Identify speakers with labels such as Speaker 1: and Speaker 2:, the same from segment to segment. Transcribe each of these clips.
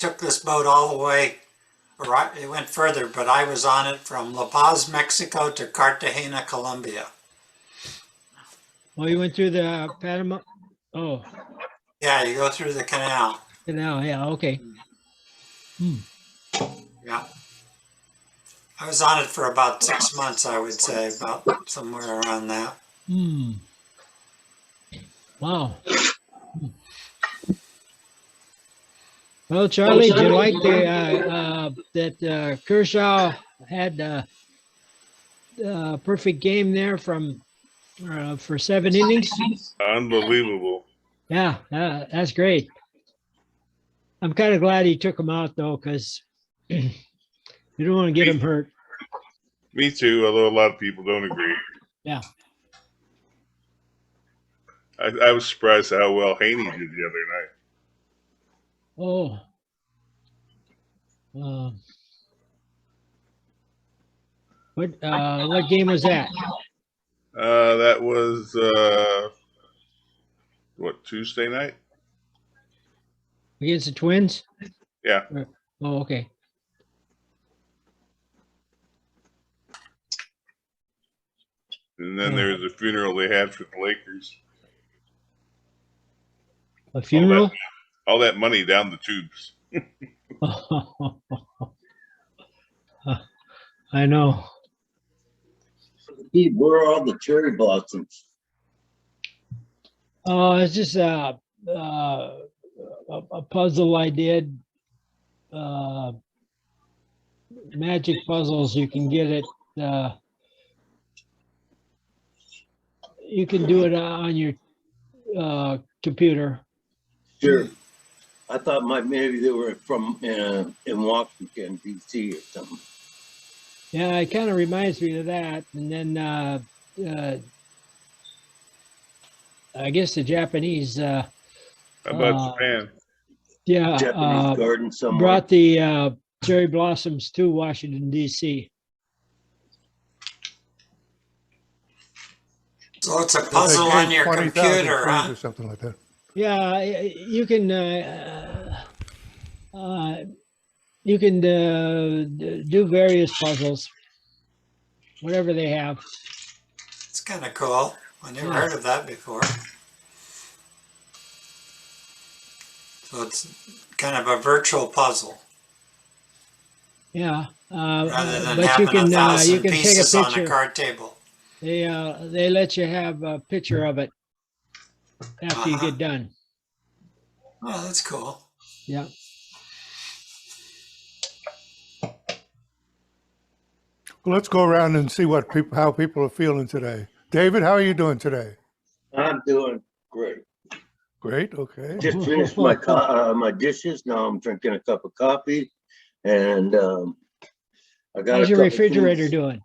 Speaker 1: took this boat all the way, or it went further, but I was on it from La Paz, Mexico to Cartagena, Colombia.
Speaker 2: Oh, you went through the Panama? Oh,
Speaker 1: Yeah, you go through the canal.
Speaker 2: canal. Yeah, okay.
Speaker 1: Yeah. I was on it for about 6 months, I would say, about somewhere around that.
Speaker 2: Wow. Well, Charlie, did you like that Kershaw had a perfect game there from for 7 innings?
Speaker 3: Unbelievable.
Speaker 2: Yeah, that's great. I'm kind of glad he took him out though, because you don't want to get him hurt.
Speaker 3: Me too, although a lot of people don't agree.
Speaker 2: Yeah.
Speaker 3: I was surprised at how well Haney did the other night.
Speaker 2: Oh. What game was that?
Speaker 3: That was Tuesday night?
Speaker 2: Against the Twins?
Speaker 3: Yeah.
Speaker 2: Oh, okay.
Speaker 3: And then there was a funeral they had for the Lakers.
Speaker 2: A funeral?
Speaker 3: All that money down the tubes.
Speaker 2: I know.
Speaker 4: Pete, where are all the cherry blossoms?
Speaker 2: Oh, it's just a puzzle I did. Magic puzzles. You can get it. You can do it on your computer.
Speaker 4: Sure. I thought maybe they were from in Washington, D.C. or something.
Speaker 2: Yeah, it kind of reminds me of that. And then I guess the Japanese.
Speaker 3: How about Japan?
Speaker 2: Yeah,
Speaker 4: Japanese garden somewhere.
Speaker 2: brought the cherry blossoms to Washington, D.C.
Speaker 1: So it's a puzzle on your
Speaker 5: 20,000
Speaker 1: computer,
Speaker 5: trees
Speaker 1: huh?
Speaker 5: or something like that.
Speaker 2: Yeah, you can do various puzzles, whatever they have.
Speaker 1: It's kind of cool. I never heard of that before. So it's kind of a virtual puzzle
Speaker 2: Yeah,
Speaker 1: rather than
Speaker 2: but
Speaker 1: having a
Speaker 2: you
Speaker 1: thousand
Speaker 2: can take a
Speaker 1: pieces on a
Speaker 2: picture.
Speaker 1: card table.
Speaker 2: They let you have a picture of it after you get done.
Speaker 1: Oh, that's cool.
Speaker 2: Yeah.
Speaker 5: Well, let's go around and see how people are feeling today. David, how are you doing today?
Speaker 4: I'm doing great.
Speaker 5: Great. Okay.
Speaker 4: Just finished my my dishes. Now I'm drinking a cup of coffee, and I got.
Speaker 2: How's your refrigerator doing?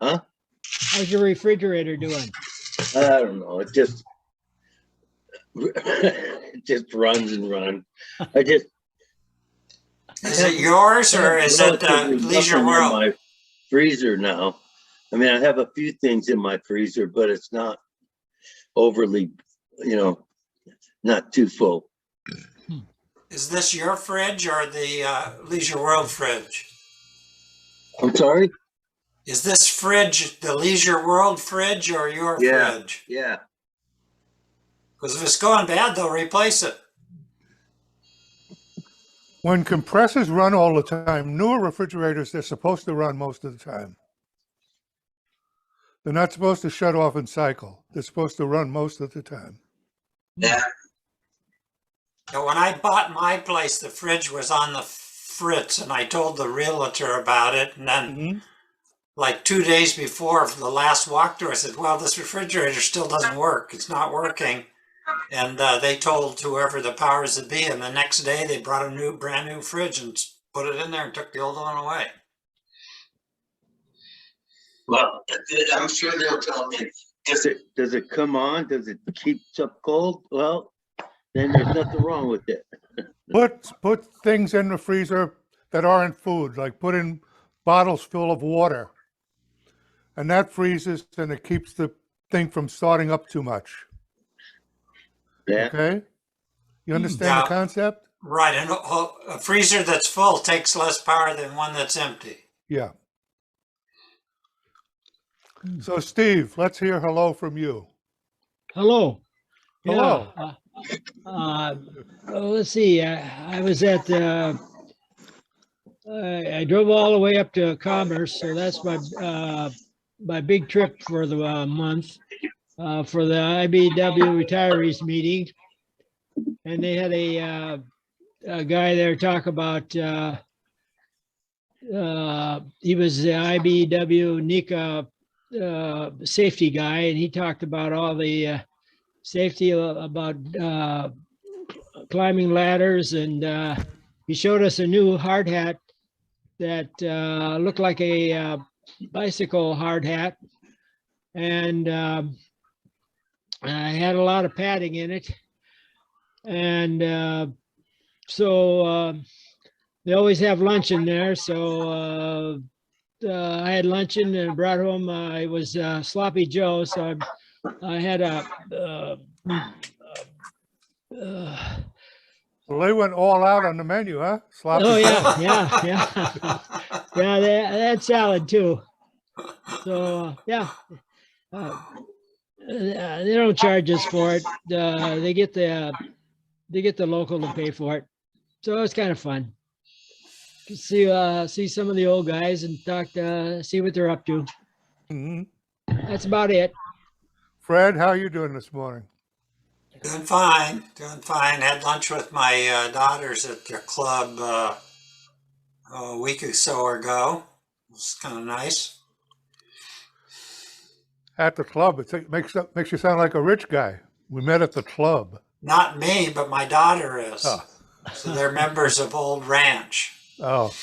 Speaker 4: Huh?
Speaker 2: How's your refrigerator doing?
Speaker 4: I don't know. It just it just runs and runs.
Speaker 1: Is it yours or is it Leisure
Speaker 4: nothing in
Speaker 1: World?
Speaker 4: my freezer now. I mean, I have a few things in my freezer, but it's not overly, not too full.
Speaker 1: Is this your fridge or the Leisure World fridge?
Speaker 4: I'm sorry?
Speaker 1: Is this fridge the Leisure World fridge or your fridge?
Speaker 4: Yeah.
Speaker 1: Because if it's going bad, they'll replace it.
Speaker 5: When compressors run all the time, newer refrigerators, they're supposed to run most of the time. They're not supposed to shut off and cycle. They're supposed to run most of the time.
Speaker 4: Yeah.
Speaker 1: Now, when I bought my place, the fridge was on the fritz, and I told the realtor about it. And then, like 2 days before the last walkthrough, I said, well, this refrigerator still doesn't work. It's not working. And they told whoever the powers that be, and the next day they brought a brand new fridge and put it in there and took the old one away.
Speaker 4: Well, I'm sure they'll tell me. Does it come on? Does it keep up cold? Well, then there's nothing wrong with it.
Speaker 5: Put things in the freezer that aren't food, like put in bottles full of water. And that freezes and it keeps the thing from starting up too much.
Speaker 4: Yeah.
Speaker 5: Okay? You understand the concept?
Speaker 1: Right, and a freezer that's full takes less power than one that's empty.
Speaker 5: Yeah. So Steve, let's hear hello from you.
Speaker 2: Hello.
Speaker 5: Hello.
Speaker 2: Yeah. Let's see. I was at. I drove all the way up to Commerce, so that's my big trip for the month for the IBW retirees meeting, and they had a guy there talk about. He was the IBW NICA safety guy, and he talked about all the safety about climbing ladders, and he showed us a new hard hat that looked like a bicycle hard hat, and I had a lot of padding in it, and so they always have lunch in there, so I had luncheon and brought home. It was sloppy Joe, so I had a.
Speaker 5: Well, they went all out on the menu, huh? Sloppy
Speaker 2: Oh
Speaker 5: Joe.
Speaker 2: yeah. They had salad too. So they don't charge us for it. They get the local to pay for it, so it's kind of fun. See some of the old guys and see what they're up to.
Speaker 5: Mhm.
Speaker 2: That's about it.
Speaker 5: Fred, how are you doing this morning?
Speaker 1: Doing fine, doing fine. Had lunch with my daughters at their club a week or so ago. It was kind of nice.
Speaker 5: At the club, it makes you sound like a rich guy. We met at the club.
Speaker 1: Not me, but my daughter is.
Speaker 5: Oh.
Speaker 1: So they're members of Old Ranch.
Speaker 5: Oh,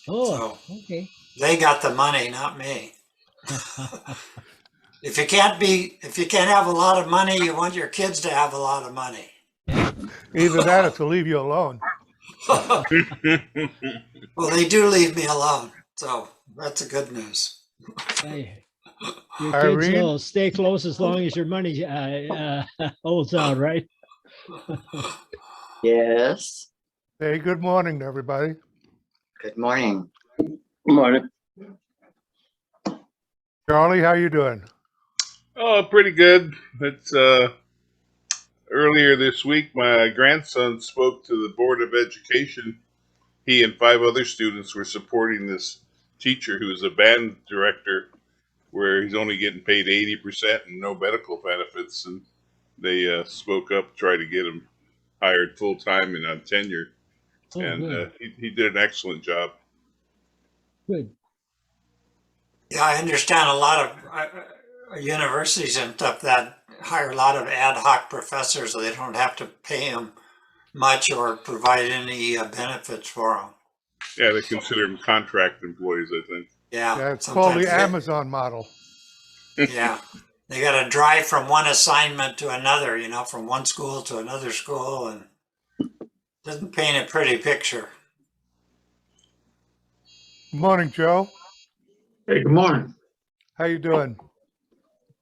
Speaker 2: Oh, okay.
Speaker 1: They got the money, not me. If you can't have a lot of money, you want your kids to have a lot of money.
Speaker 5: either that or to leave you alone.
Speaker 1: Well, they do leave me alone, so that's a good news.
Speaker 2: Hey, your kids
Speaker 5: Irene?
Speaker 2: will stay close as long as your money holds out, right?
Speaker 6: Yes,
Speaker 5: Hey, good morning to everybody.
Speaker 6: good morning.
Speaker 4: Morning.
Speaker 5: Charlie, how you doing?
Speaker 3: Oh, pretty good. It's earlier this week, my grandson spoke to the Board of Education. He and 5 other students were supporting this teacher who is a band director, where he's only getting paid 80% and no medical benefits. And they spoke up, tried to get him hired full time and on tenure.
Speaker 2: Oh,
Speaker 3: And
Speaker 2: good.
Speaker 3: he did an excellent job.
Speaker 2: Good.
Speaker 1: Yeah, I understand a lot of universities and stuff that hire a lot of ad hoc professors, so they don't have to pay them much or provide any benefits for them.
Speaker 3: Yeah, they consider him contract employees, I think.
Speaker 5: Yeah, it's called
Speaker 1: sometimes
Speaker 5: the Amazon model.
Speaker 1: Yeah, they got to drive from one assignment to another, from one school to another school, and doesn't paint a pretty picture.
Speaker 5: Good morning, Joe.
Speaker 7: Hey, good morning.
Speaker 5: How you doing?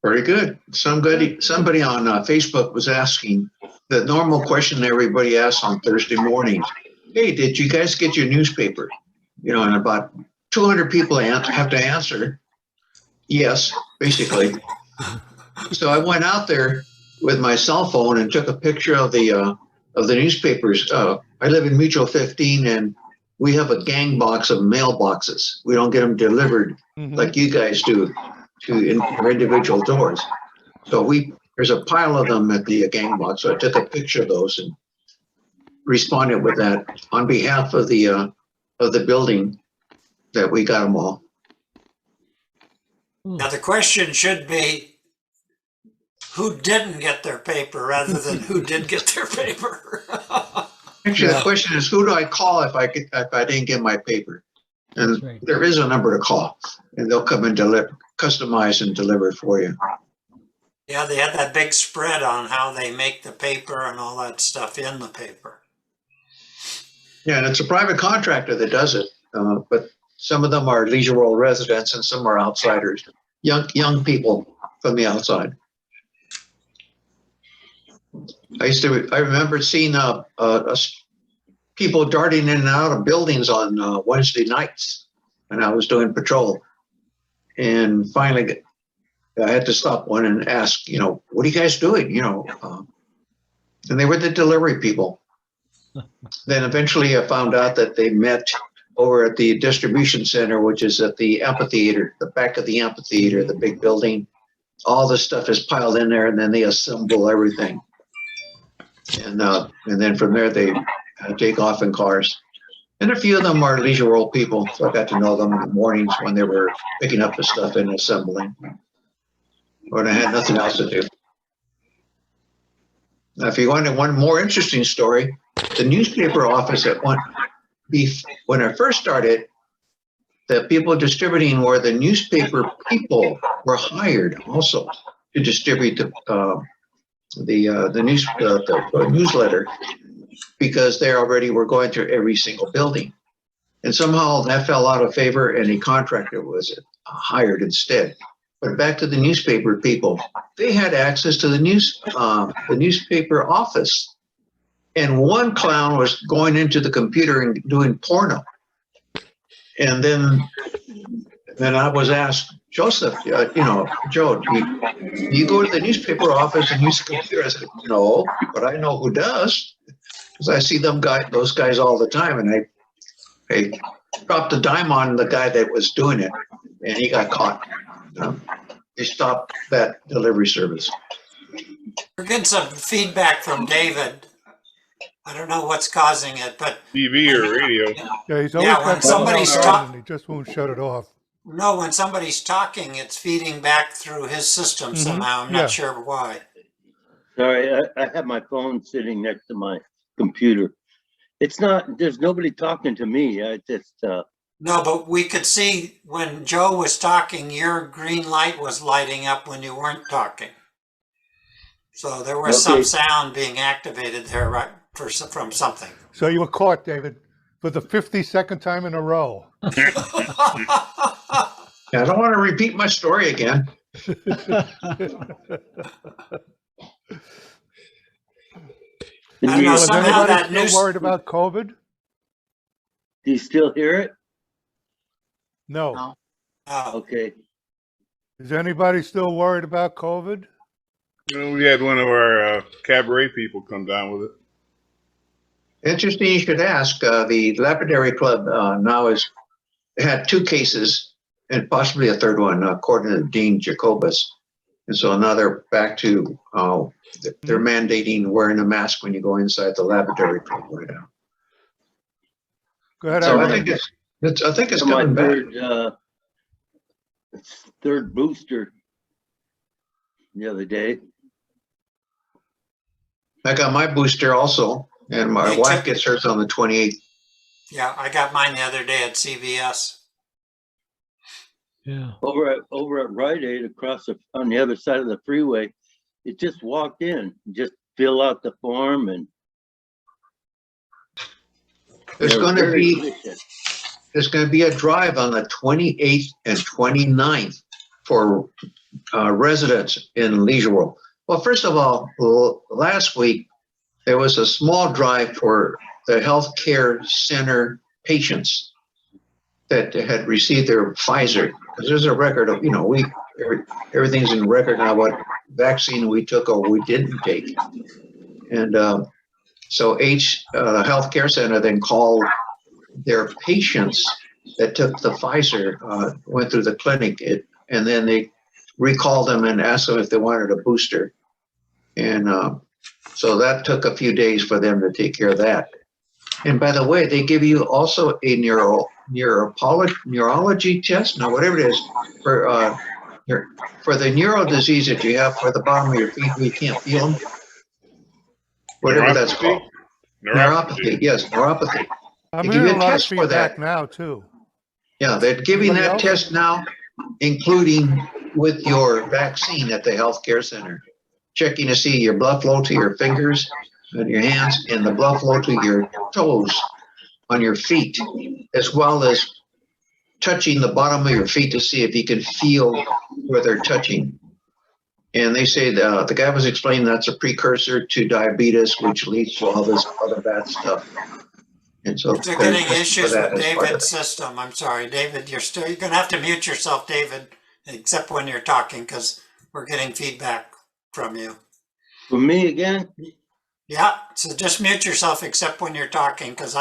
Speaker 7: Very good. Somebody on Facebook was asking the normal question everybody asks on Thursday mornings. Hey, did you guys get your newspaper? And about 200 people have to answer yes, basically. So I went out there with my cell phone and took a picture of the newspapers. I live in Mutual 15, and we have a gang box of mailboxes. We don't get them delivered
Speaker 5: Mhm.
Speaker 7: like you guys do to our individual doors. So there's a pile of them at the gang box. So I took a picture of those and responded with that on behalf of the building that we got them all.
Speaker 1: Now the question should be, who didn't get their paper rather than who did get their paper?
Speaker 7: Actually,
Speaker 5: Yeah.
Speaker 7: the question is, who do I call if I didn't get my paper? And
Speaker 2: That's right.
Speaker 7: there is a number to call, and they'll come and customize and deliver it for you.
Speaker 1: Yeah, they had that big spread on how they make the paper and all that stuff in the paper.
Speaker 7: Yeah, and it's a private contractor that does it, but some of them are Leisure World residents and some are outsiders, young people from the outside. I remember seeing a people darting in and out of buildings on Wednesday nights, and I was doing patrol. And finally, I had to stop one and ask, what are you guys doing? And they were the delivery people. Then eventually I found out that they met over at the distribution center, which is at the amphitheater, the back of the amphitheater, the big building. All the stuff is piled in there, and then they assemble everything. And then from there, they take off in cars. And a few of them are Leisure World people, so I got to know them in the mornings when they were picking up the stuff and assembling, when I had nothing else to do. Now, if you wanted one more interesting story, the newspaper office when I first started, the people distributing were the newspaper people were hired also to distribute the newsletter, because they already were going through every single building. And somehow that fell out of favor and a contractor was hired instead. But back to the newspaper people, they had access to the newspaper office. And one clown was going into the computer and doing porno. And then I was asked, Joseph, Joe, do you go to the newspaper office and use the computer? I said, no, but I know who does, because I see those guys all the time. And I dropped a dime on the guy that was doing it, and he got caught. They stopped that delivery service.
Speaker 1: We're getting some feedback from David. I don't know what's causing it, but
Speaker 3: TV or radio.
Speaker 5: Yeah, he's always
Speaker 1: Yeah, when
Speaker 5: got that
Speaker 1: somebody's
Speaker 5: on
Speaker 1: talk-
Speaker 5: and he just won't shut it off.
Speaker 1: no, when somebody's talking, it's feeding back through his system somehow. I'm
Speaker 5: Yeah.
Speaker 1: not sure why.
Speaker 4: Sorry, I have my phone sitting next to my computer. There's nobody talking to me. I just,
Speaker 1: No, but we could see when Joe was talking, your green light was lighting up when you weren't talking. So there was some
Speaker 4: Okay.
Speaker 1: sound being activated there, right, from something.
Speaker 5: So you were caught, David, for the 52nd time in a row.
Speaker 7: Yeah, I don't want to repeat my story again.
Speaker 1: I don't know,
Speaker 5: Was
Speaker 1: somehow
Speaker 5: anybody
Speaker 1: that
Speaker 5: still
Speaker 1: news.
Speaker 5: worried about COVID?
Speaker 4: do you still hear it?
Speaker 5: No.
Speaker 6: No.
Speaker 1: Oh,
Speaker 4: Okay.
Speaker 5: Is anybody still worried about COVID?
Speaker 3: We had one of our cabaret people come down with it.
Speaker 7: Interesting you should ask. The Lapidary Club now had 2 cases and possibly a third one, according to Dean Jacobus. And so now they're back to, they're mandating wearing a mask when you go inside the Lapidary Club right now.
Speaker 5: Go ahead,
Speaker 7: So I
Speaker 5: Irene.
Speaker 7: think it's
Speaker 4: My
Speaker 7: coming back.
Speaker 4: third booster the other day.
Speaker 7: I got my booster also, and my
Speaker 1: Me
Speaker 7: wife
Speaker 1: too.
Speaker 7: gets hers on the 28th.
Speaker 1: yeah, I got mine the other day at CVS.
Speaker 2: Yeah.
Speaker 4: Over at Rite Aid on the other side of the freeway, it just walked in, just fill out the form and.
Speaker 7: There's
Speaker 4: they're
Speaker 7: going to
Speaker 4: very
Speaker 7: be
Speaker 4: efficient.
Speaker 7: There's going to be a drive on the 28th and 29th for residents in Leisure World. Well, first of all, last week, there was a small drive for the healthcare center patients that had received their Pfizer. Because there's a record of, everything's in record now, what vaccine we took or we didn't take. And so the healthcare center then called their patients that took the Pfizer, went through the clinic, and then they recalled them and asked them if they wanted a booster. And so that took a few days for them to take care of that. And by the way, they give you also a neurology test, no, whatever it is, for the neuro disease that you have for the bottom of your feet where you can't feel them. Whatever that's called. Neuropathy, yes, neuropathy.
Speaker 5: I'm
Speaker 7: They give you
Speaker 5: hearing
Speaker 7: a
Speaker 5: a lot of
Speaker 7: test for
Speaker 5: feedback
Speaker 7: that.
Speaker 5: now, too.
Speaker 7: Yeah, they're giving
Speaker 5: Anybody
Speaker 7: that
Speaker 5: else?
Speaker 7: test now, including with your vaccine at the healthcare center. Checking to see your blood flow to your fingers and your hands and the blood flow to your toes on your feet, as well as touching the bottom of your feet to see if you can feel where they're touching. And they say the guy was explaining that's a precursor to diabetes, which leads to all this other bad stuff. And so.
Speaker 1: They're getting
Speaker 7: for
Speaker 1: issues
Speaker 7: that
Speaker 1: with
Speaker 7: as part of
Speaker 1: David's
Speaker 7: it.
Speaker 1: system. I'm sorry, David, you're gonna have to mute yourself, David, except when you're talking, because we're getting feedback from you.
Speaker 4: For me again?
Speaker 1: Yeah, so just mute yourself except when you're talking, because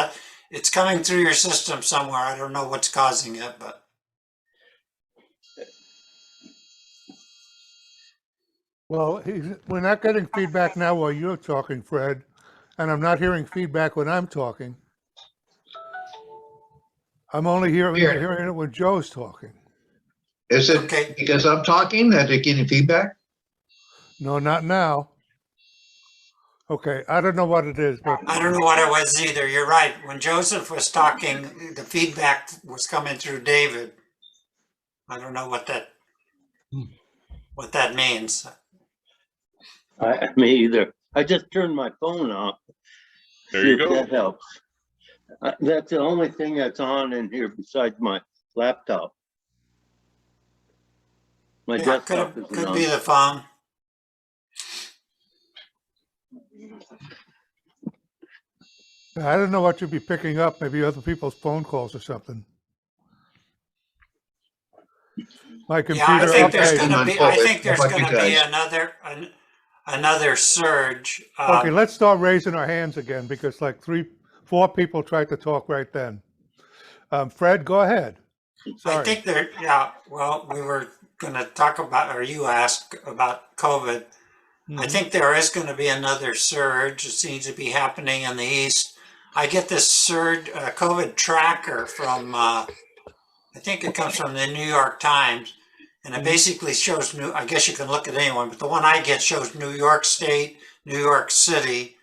Speaker 1: it's coming through your system somewhere. I don't know what's causing it, but.
Speaker 5: Well, we're not getting feedback now while you're talking, Fred, and I'm not hearing feedback when I'm talking. I'm only hearing it when Joe's talking.
Speaker 7: Is it
Speaker 1: Okay.
Speaker 7: because I'm talking that they're getting feedback?
Speaker 5: No, not now. Okay, I don't know what it is, but
Speaker 1: I don't know what it was either. You're right. When Joseph was talking, the feedback was coming through David. I don't know what that means.
Speaker 4: Me either. I just turned my phone off.
Speaker 3: There
Speaker 4: See
Speaker 3: you
Speaker 4: if
Speaker 3: go.
Speaker 4: that helps. That's the only thing that's on in here besides my laptop. My
Speaker 1: Yeah,
Speaker 4: desktop isn't
Speaker 1: could
Speaker 4: on.
Speaker 1: be the phone.
Speaker 5: I don't know what you'd be picking up, maybe other people's phone calls or something. My
Speaker 1: Yeah, I
Speaker 5: computer,
Speaker 1: think there's
Speaker 5: okay,
Speaker 1: gonna
Speaker 7: on
Speaker 1: be, I
Speaker 7: forward.
Speaker 1: think there's
Speaker 7: How about you
Speaker 1: gonna be
Speaker 7: guys?
Speaker 1: another surge.
Speaker 5: okay, let's start raising our hands again because like 4 people tried to talk right then. Fred, go ahead.
Speaker 1: I
Speaker 5: Sorry.
Speaker 1: think well, we were gonna talk about, or you asked about COVID. I think there is gonna be another surge. It seems to be happening in the East. I get this surge, COVID tracker from, I think it comes from the New York Times. And it basically shows I guess you can look at anyone, but the one I get shows New York State, New York City,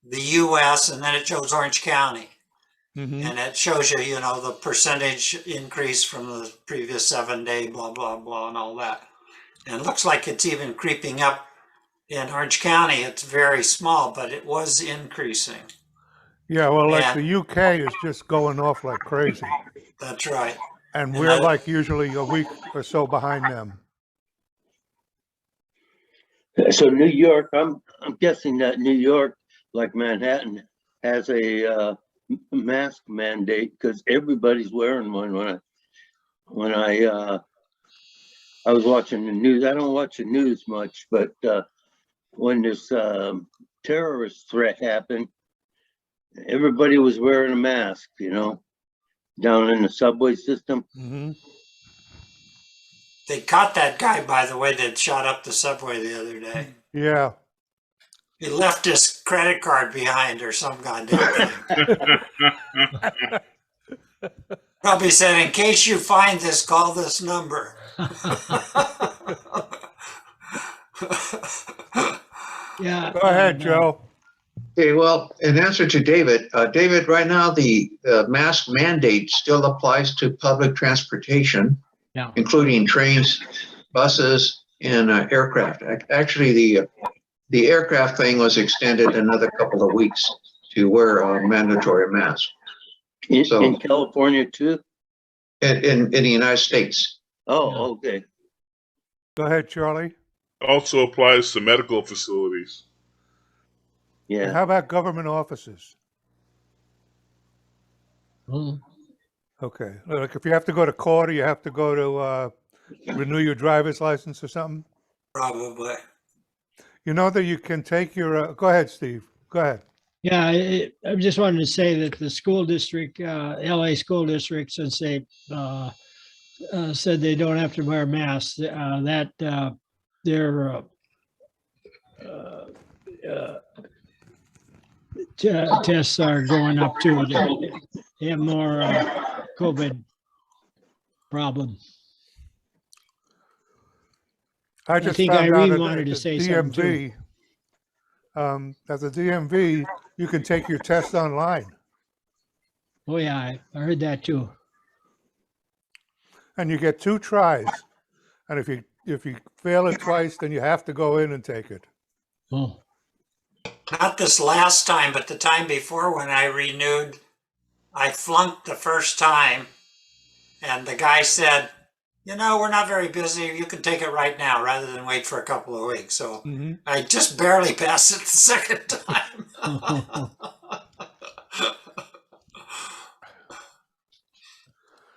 Speaker 1: the US, and then it shows Orange County. And it shows you, the percentage increase from the previous 7-day, blah, blah, blah, and all that. And it looks like it's even creeping up in Orange County. It's very small, but it was increasing.
Speaker 5: Yeah, well, like
Speaker 1: And-
Speaker 5: the UK is just going off like crazy.
Speaker 1: That's right.
Speaker 5: And
Speaker 1: And
Speaker 5: we're
Speaker 1: I-
Speaker 5: like usually a week or so behind them.
Speaker 4: So New York, I'm guessing that New York, like Manhattan, has a mask mandate because everybody's wearing one. When I was watching the news, I don't watch the news much, but when this terrorist threat happened, everybody was wearing a mask, down in the subway system.
Speaker 1: They caught that guy, by the way, that shot up the subway the other day.
Speaker 5: Yeah.
Speaker 1: He left his credit card behind or some goddamn thing. Probably said, in case you find this, call this number.
Speaker 2: Yeah.
Speaker 5: Go ahead,
Speaker 2: and,
Speaker 5: Joe.
Speaker 7: Okay, well, in answer to David, David, right now the mask mandate still applies to public transportation,
Speaker 2: Yeah.
Speaker 7: including trains, buses, and aircraft. Actually, the aircraft thing was extended another couple of weeks to wear a mandatory mask So-
Speaker 4: In California too?
Speaker 7: in the United States.
Speaker 4: Oh, okay.
Speaker 5: Go ahead, Charlie.
Speaker 3: Also applies to medical facilities.
Speaker 5: And
Speaker 4: Yeah.
Speaker 5: how about government offices?
Speaker 2: Mhm.
Speaker 5: Okay, like if you have to go to court or you have to go to renew your driver's license or something,
Speaker 1: Probably.
Speaker 2: Mm-hmm.
Speaker 5: you know that you can take your, go ahead, Steve, go ahead.
Speaker 2: Yeah, I just wanted to say that the school district, LA school district, since they said they don't have to wear masks, that their tests are going up too. They have more COVID problem.
Speaker 5: I just
Speaker 2: think
Speaker 5: found out
Speaker 2: Irene
Speaker 5: at
Speaker 2: wanted to
Speaker 5: the
Speaker 2: say something too.
Speaker 5: DMV, at the DMV, you can take your test online.
Speaker 2: Oh, yeah, I heard that too.
Speaker 5: And you get 2 tries. And if you fail it twice, then you have to go in and take it.
Speaker 2: Oh,
Speaker 1: Not this last time, but the time before when I renewed, I flunked the first time. And the guy said, we're not very busy. You can take it right now rather than wait for a couple of weeks. So I just barely passed it the second time.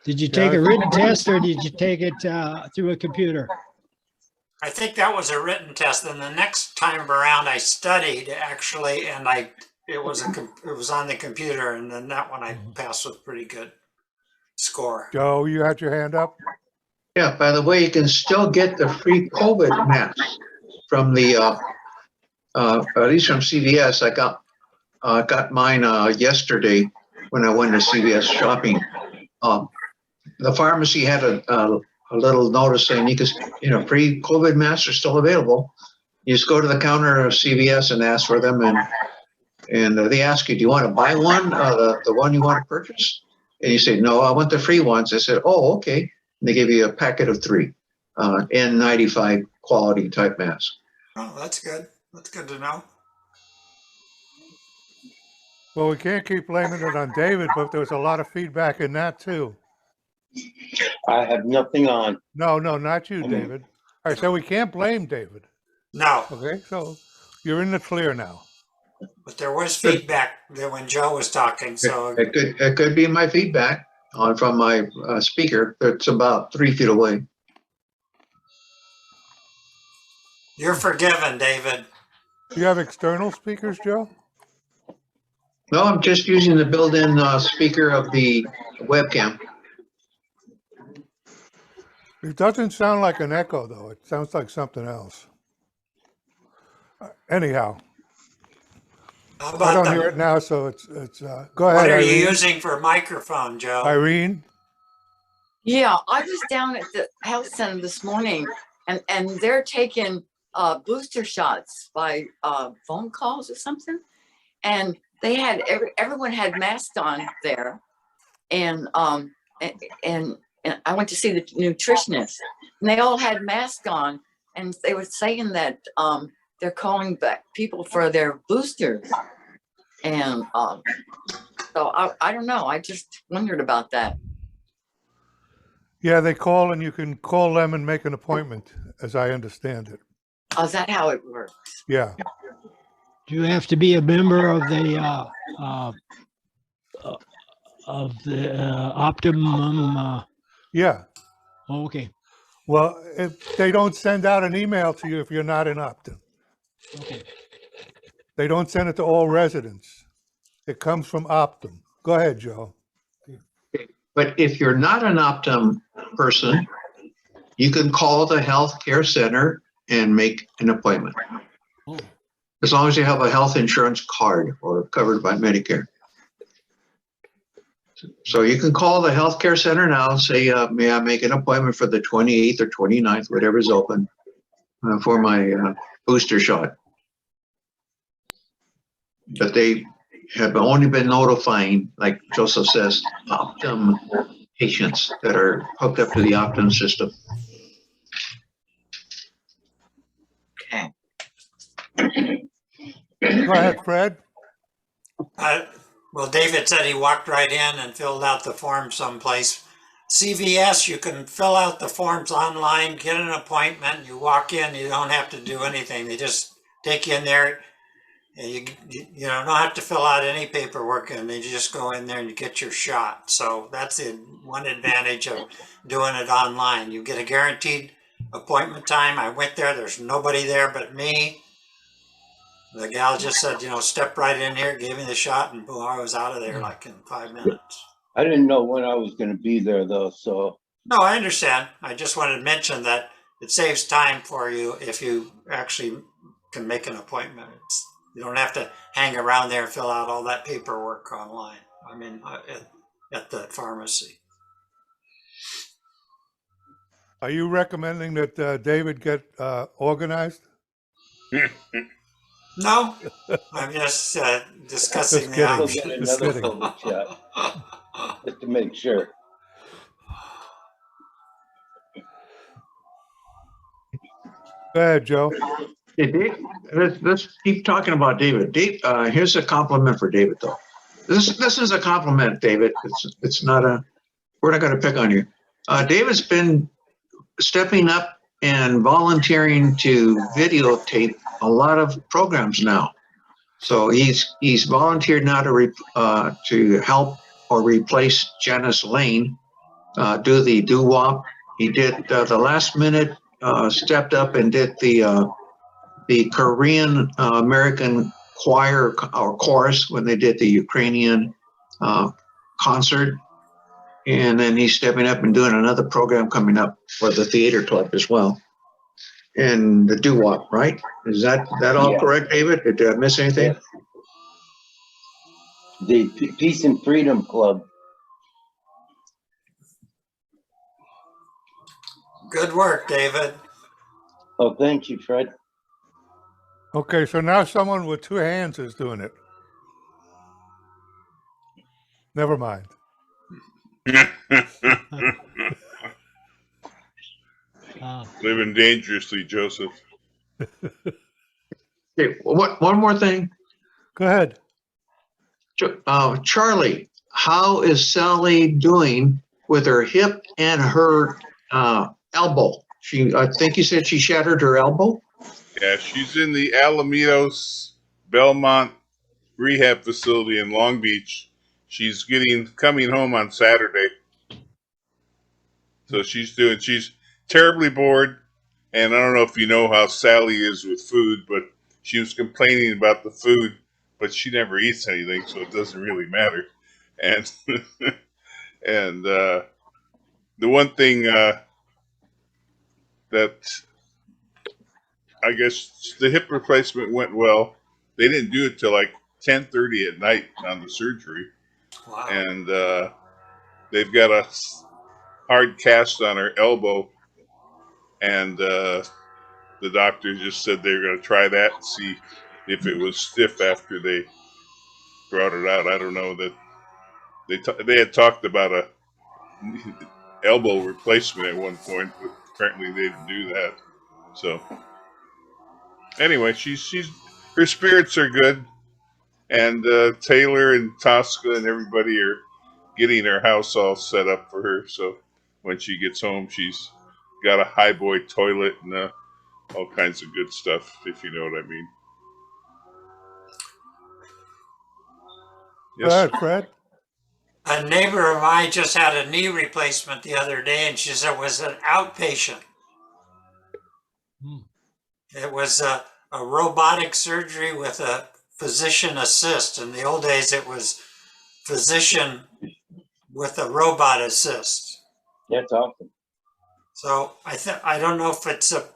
Speaker 2: Did you take a written test or did you take it through a computer?
Speaker 1: I think that was a written test. And the next time around, I studied actually, and it was on the computer, and then that one I passed with pretty good score.
Speaker 5: Joe, you had your hand up?
Speaker 7: Yeah, by the way, you can still get the free COVID masks from the, at least from CVS. I got mine yesterday when I went to CVS shopping. The pharmacy had a little notice saying free COVID masks are still available. You just go to the counter of CVS and ask for them, and they ask you, do you want to buy one, the one you want to purchase? And you say, no, I want the free ones. They said, oh, okay. And they give you a packet of 3 N95 quality type masks.
Speaker 1: Oh, that's good. That's good to know.
Speaker 5: Well, we can't keep blaming it on David, but there was a lot of feedback in that too.
Speaker 4: I have nothing on.
Speaker 5: No, not you, David. All right, so we can't blame David.
Speaker 1: No,
Speaker 5: Okay, so you're in the clear now.
Speaker 1: but there was feedback there when Joe was talking, so
Speaker 7: It could be my feedback from my speaker that's about 3 feet away.
Speaker 1: you're forgiven, David.
Speaker 5: Do you have external speakers, Joe?
Speaker 7: No, I'm just using the built-in speaker of the webcam.
Speaker 5: It doesn't sound like an echo, though. It sounds like something else. Anyhow,
Speaker 1: How
Speaker 5: I
Speaker 1: about
Speaker 5: don't hear it now, so it's go ahead,
Speaker 1: what are you
Speaker 5: Irene.
Speaker 1: using for a microphone, Joe?
Speaker 5: Irene?
Speaker 8: Yeah, I was down at the health center this morning and they're taking booster shots by phone calls or something. And they had everyone had masks on there. And I went to see the nutritionist and they all had masks on and they were saying that they're calling back people for their boosters. And so I don't know. I just wondered about that.
Speaker 5: Yeah, they call and you can call them and make an appointment, as I understand it.
Speaker 8: Oh, is that how it works?
Speaker 5: Yeah.
Speaker 2: Do you have to be a member of the Optimum?
Speaker 5: Yeah.
Speaker 2: Oh, okay.
Speaker 5: Well, if they don't send out an email to you if you're not in Optum.
Speaker 2: Okay.
Speaker 5: They don't send it to all residents. It comes from Optum. Go ahead, Joe.
Speaker 7: But if you're not an Optum person, you can call the health care center and make an appointment.
Speaker 2: Oh.
Speaker 7: As long as you have a health insurance card or covered by Medicare. So you can call the health care center now and say, may I make an appointment for the 28th or 29th, whatever's open, for my booster shot. But they have only been notifying, like Joseph says, Optum patients that are hooked up to the Optum system.
Speaker 8: Okay.
Speaker 5: Go ahead, Fred.
Speaker 1: Well, David said he walked right in and filled out the form someplace. CVS, you can fill out the forms online, get an appointment, you walk in, you don't have to do anything. They just take you in there. And you don't have to fill out any paperwork, and you just go in there and you get your shot. So that's the one advantage of doing it online. You get a guaranteed appointment time. I went there, there's nobody there but me. The gal just said, step right in here, gave me the shot, and boom, I was out of there like in 5 minutes.
Speaker 4: I didn't know when I was gonna be there though, so.
Speaker 1: No, I understand. I just wanted to mention that it saves time for you if you actually can make an appointment. You don't have to hang around there and fill out all that paperwork online. I mean, at the pharmacy.
Speaker 5: Are you recommending that David get organized?
Speaker 1: No, I'm just discussing
Speaker 5: Just
Speaker 1: the
Speaker 5: kidding.
Speaker 4: Go
Speaker 1: option.
Speaker 4: get
Speaker 5: Just
Speaker 4: another
Speaker 5: kidding.
Speaker 4: COVID shot, just to make sure.
Speaker 5: Go ahead, Joe.
Speaker 7: Hey, Dave, let's keep talking about David. Dave, here's a compliment for David, though. This is a compliment, David. It's not a. We're not going to pick on you. David's been stepping up and volunteering to videotape a lot of programs now. So he's volunteered now to help or replace Janice Lane do the doo-wop. He did the last minute, stepped up and did the Korean American choir or chorus when they did the Ukrainian concert. And then he's stepping up and doing another program coming up for the theater club as well. And the doo-wop, right? Is that all
Speaker 4: Yeah.
Speaker 7: correct, David? Did I miss anything?
Speaker 4: The Peace and Freedom Club.
Speaker 1: Good work, David.
Speaker 4: Oh, thank you, Fred.
Speaker 5: Okay, so now someone with two hands is doing it. Never mind.
Speaker 3: Living dangerously, Joseph.
Speaker 7: Okay, one more thing.
Speaker 5: Go ahead.
Speaker 7: Charlie, how is Sally doing with her hip and her elbow? I think you said she shattered her elbow?
Speaker 3: Yeah, she's in the Alamitos Belmont Rehab Facility in Long Beach. She's coming home on Saturday. So she's terribly bored. And I don't know if you know how Sally is with food, but she was complaining about the food, but she never eats anything, so it doesn't really matter. And and the one thing that I guess the hip replacement went well. They didn't do it till like 10:30 at night on the surgery.
Speaker 1: Wow.
Speaker 3: And they've got a hard cast on her elbow, and the doctor just said they were going to try that and see if it was stiff after they brought it out. I don't know that they had talked about a elbow replacement at one point, but apparently they didn't do that. So anyway, her spirits are good, and Taylor and Tosca and everybody are getting her house all set up for her. So when she gets home, she's got a high boy toilet and all kinds of good stuff, if you know what I mean.
Speaker 5: Go ahead, Fred.
Speaker 1: A neighbor of mine just had a knee replacement the other day, and she said it was an outpatient. It was a robotic surgery with a physician assist. In the old days, it was physician with a robot assist.
Speaker 4: That's awesome.
Speaker 1: So I don't know if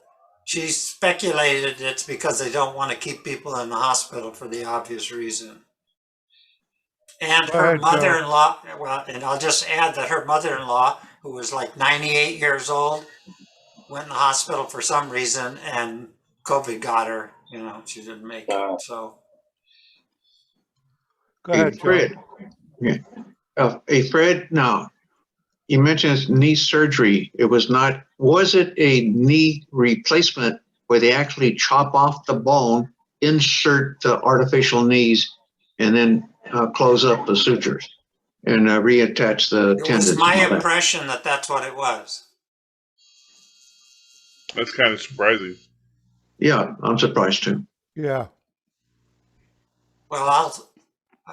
Speaker 1: she speculated it's because they don't want to keep people in the hospital for the obvious reason. And
Speaker 5: Go
Speaker 1: her
Speaker 5: ahead, Joe.
Speaker 1: mother-in-law, well, and I'll just add that her mother-in-law, who was like 98 years old, went in the hospital for some reason, and COVID got her. She didn't make it. So
Speaker 5: Go ahead,
Speaker 7: Hey,
Speaker 5: Joe.
Speaker 7: Fred. Yeah. Hey, Fred, now, you mentioned knee surgery. Was it a knee replacement where they actually chop off the bone, insert the artificial knees, and then close up the sutures and reattach the
Speaker 1: it
Speaker 7: tendons?
Speaker 1: was my
Speaker 7: and all that?
Speaker 1: impression that that's what it was.
Speaker 3: That's kind of surprising.
Speaker 7: Yeah, I'm surprised too.
Speaker 5: Yeah.
Speaker 1: Well,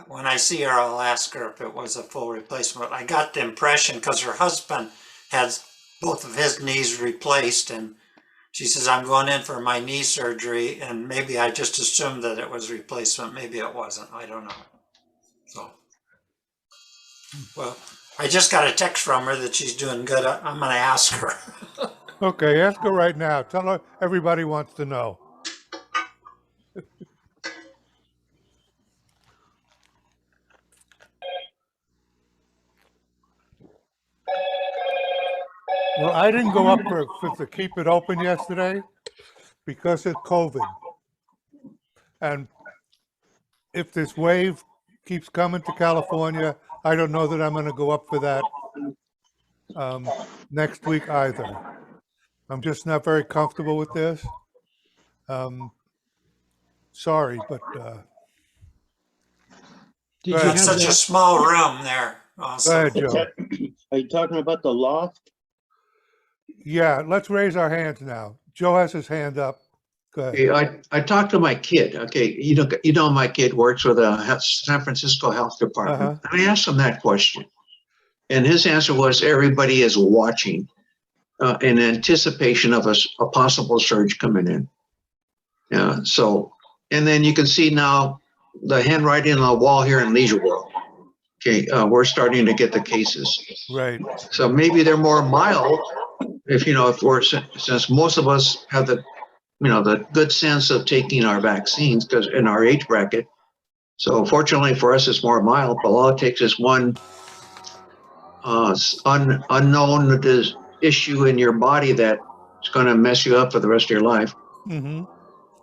Speaker 1: when I see her, I'll ask her if it was a full replacement. I got the impression because her husband has both of his knees replaced, and she says, I'm going in for my knee surgery, and maybe I just assumed that it was replacement. Maybe it wasn't. I don't know. So, well, I just got a text from her that she's doing good. I'm going to ask her.
Speaker 5: Okay, ask her right now. Tell her everybody wants to know. Well, I didn't go up to keep it open yesterday because of COVID. And if this wave keeps coming to California, I don't know that I'm going to go up for that next week either. I'm just not very comfortable with this. Sorry, but
Speaker 2: Did you
Speaker 5: Right.
Speaker 2: have
Speaker 1: It's such a
Speaker 2: that?
Speaker 1: small room there.
Speaker 5: go
Speaker 1: Also.
Speaker 5: ahead, Joe.
Speaker 4: Are you talking about the loft?
Speaker 5: Yeah, let's raise our hands now. Joe has his hand up. Go ahead.
Speaker 7: Okay, I talked to my kid. Okay, you know my kid works with the San Francisco Health Department. And I asked him that question. And his answer was everybody is watching in anticipation of a possible surge coming in. Yeah. So, and then you can see now the handwriting on the wall here in Leisure World. Okay, we're starting to get the cases.
Speaker 5: Right.
Speaker 7: So maybe they're more mild since most of us have the good sense of taking our vaccines because in our age bracket. So fortunately for us, it's more mild, but all it takes is one unknown issue in your body that's going to mess you up for the rest of your life.
Speaker 5: Mm-hmm.